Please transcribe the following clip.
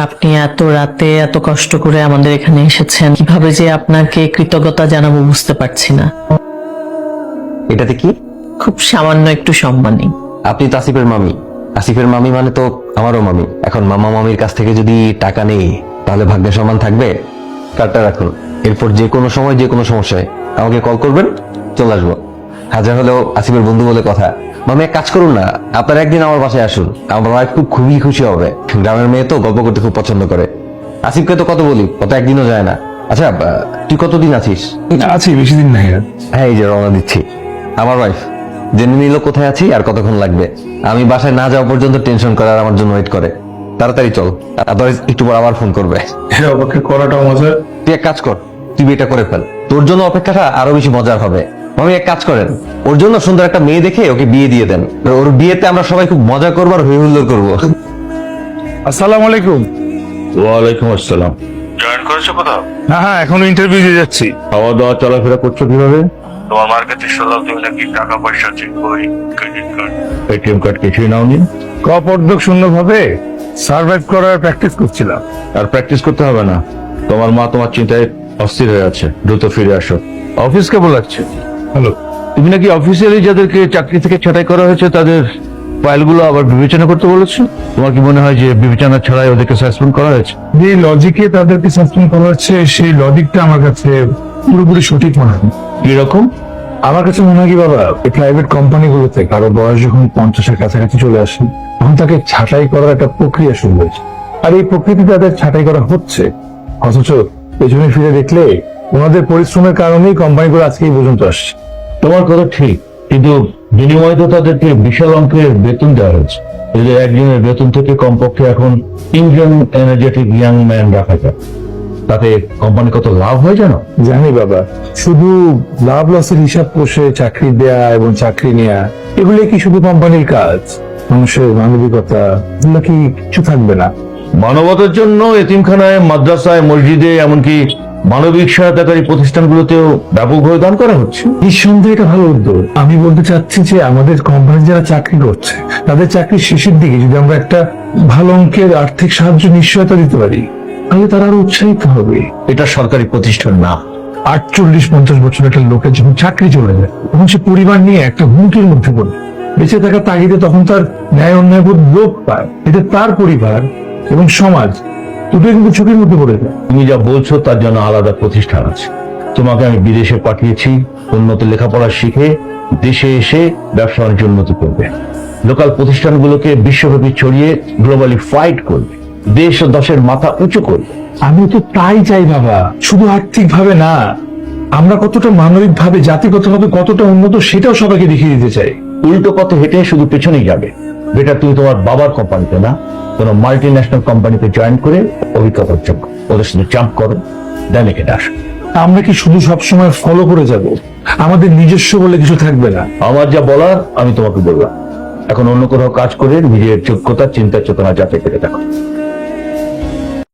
আপনি এত রাতে এত কষ্ট করে আমাদের এখানে এসেছেন, কিভাবে যে আপনাকে কৃতজ্ঞতা জানাবো বুঝতে পারছি না। এটাতে কি? খুব সামান্য একটু সম্মানী। আপনি তো আসিফের মামি। আসিফের মামি মানে তো আমারও মামি। এখন মামা মামির কাছ থেকে যদি টাকা নেই তাহলে ভাগ্যের সম্মান থাকবে? কার্ডটা রাখুন, এরপর যে কোনো সময় যে কোনো সমস্যায় আমাকে কল করবেন, চলে আসবো। হাজার হলেও আসিফের বন্ধু বলে কথা। মামি এক কাজ করুন না, আপনার একদিন আমার বাসায় আসুন, আমার ওয়াইফ খুবই খুশি হবে। গ্রামের মেয়ে তো গল্প করতে খুব পছন্দ করে। আসিফকে তো কত বলি, কত একদিনও যায় না। আচ্ছা তুই কতদিন আছিস? আছি, বেশি দিন নাই। হ্যাঁ এই যে রওনা দিচ্ছি। আমার ওয়াইফ জেনে নিল কোথায় আছি আর কতক্ষণ লাগবে। আমি বাসায় না যাওয়া পর্যন্ত টেনশন করে আর আমার জন্য ওয়েট করে। তাড়াতাড়ি চল, আদারওয়াইজ একটু পর আবার ফোন করবে। অপেক্ষা করাটাও মজা। তুই এক কাজ কর, তুই বিয়েটা করে ফেল, তোর জন্য অপেক্ষাটা আরো বেশি মজার হবে। আমি এক কাজ করেন, ওর জন্য সুন্দর একটা মেয়ে দেখে ওকে বিয়ে দিয়ে দেন। ওর বিয়েতে আমরা সবাই খুব মজা করবো আর হই হুল্লোড় করবো। আসসালামু আলাইকুম। ওয়ালাইকুম আসসালাম। জয়েন করেছো কোথাও? হ্যাঁ, এখনো ইন্টারভিউ দিয়ে যাচ্ছি। খাওয়া দাওয়া চলাফেরা করছো কিভাবে? তোমার মার্কেটে শুনলাম তুমি নাকি টাকা পয়সা চেক বই, ক্রেডিট কার্ড, এটিএম কার্ড কিছুই নাওনি। কপর্দক শূন্যভাবে সার্ভাইভ করার প্র্যাকটিস করছিলাম। আর প্র্যাকটিস করতে হবে না, তোমার মা তোমার চিন্তায় অস্থির হয়ে আছে। দ্রুত ফিরে আসো। অফিস কেমন লাগছে? হ্যালো, তুমি নাকি অফিসিয়ালি যাদেরকে চাকরি থেকে ছাঁটাই করা হয়েছে তাদের ফাইলগুলো আবার বিবেচনা করতে বলেছো? তোমার কি মনে হয় যে বিবেচনা ছাড়াই ওদেরকে সাসপেন্ড করা হয়েছে? যে লজিকে তাদেরকে সাসপেন্ড করা হচ্ছে সেই লজিকটা আমার কাছে পুরোপুরি সঠিক মনে হয়। কিরকম? আমার কাছে মনে হয় কি বাবা, এই প্রাইভেট কোম্পানিগুলোতে কারো বয়স যখন 50-এর কাছাকাছি চলে আসে তখন তাকে ছাঁটাই করার একটা প্রক্রিয়া শুরু হয়েছে। আর এই প্রকৃতি তাদের ছাঁটাই করা হচ্ছে, অথচ পেছনে ফিরে দেখলে ওনাদের পরিশ্রমের কারণেই কোম্পানিগুলো আজকে এই পর্যন্ত আসছে। তোমার কথা ঠিক, কিন্তু বিনিময়ে তো তাদেরকে বিশাল অঙ্কের বেতন দেওয়া হয়েছে। এদের একজনের বেতন থেকে কমপক্ষে এখন 3জন এনার্জেটিক ইয়াং ম্যান রাখা যায়। তাতে কোম্পানি কত লাভ হয় জানো? জানি বাবা, শুধু লাভ লসের হিসাব কষে চাকরি দেয়া এবং চাকরি নেয়া এগুলো কি শুধু কোম্পানির কাজ? মানুষের মানবিকতা এগুলো কি কিছু থাকবে না? মানবতার জন্য এতিমখানায়, মাদ্রাসায়, মসজিদে, এমনকি মানবিক সহায়তাকারী প্রতিষ্ঠানগুলোতেও ব্যাপকভাবে দান করা হচ্ছে। নিঃসন্দেহে এটা ভালো উদ্যোগ। আমি বলতে চাচ্ছি যে আমাদের কোম্পানি যারা চাকরি করছে তাদের চাকরির শেষের দিকে যদি আমরা একটা ভালো অঙ্কের আর্থিক সাহায্য নিশ্চয়তা দিতে পারি তাহলে তারা আরো উৎসাহিত হবে। এটা সরকারি প্রতিষ্ঠান না। 48-50 বছর একটা লোকের যখন চাকরি চলে যায় তখন সে পরিবার নিয়ে একটা হুমকির মধ্যে পড়ে। বেঁচে থাকার তাগিদে তখন তার ন্যায় অন্যায়বোধ লোপ পায়। এতে তার পরিবার এবং সমাজ দুটোই কিন্তু ঝুঁকির মধ্যে পড়ে যায়। তুমি যা বলছো তার জন্য আলাদা প্রতিষ্ঠান আছে। তোমাকে আমি বিদেশে পাঠিয়েছি উন্নত লেখাপড়া শিখে দেশে এসে ব্যবসা বাণিজ্য উন্নতি করবে, লোকাল প্রতিষ্ঠানগুলোকে বিশ্বব্যাপী ছড়িয়ে গ্লোবালি ফাইট করবে, দেশ ও দেশের মাথা উঁচু করবে। আমি তো তাই চাই বাবা, শুধু আর্থিক ভাবে না, আমরা কতটা মানবিক ভাবে জাতিগতভাবে কতটা উন্নত সেটাও সবাইকে দেখিয়ে দিতে চাই। উল্টো পথে হেঁটে শুধু পেছনেই যাবে। বেটার তুমি তোমার বাবার কোম্পানিতে না, কোনো মাল্টি ন্যাশনাল কোম্পানিতে জয়েন করে অভিজ্ঞতার যোগ্য ওদের সাথে জাম্প করো, দেন এখানে আসো। আমরা কি শুধু সবসময় ফলো করে যাব? আমাদের নিজস্ব বলে কিছু থাকবে না। আমার যা বলার আমি তোমাকে বললাম। এখন অন্য কোথাও কাজ করে নিজের যোগ্যতা, চিন্তা চেতনা যাচাই করে দেখো।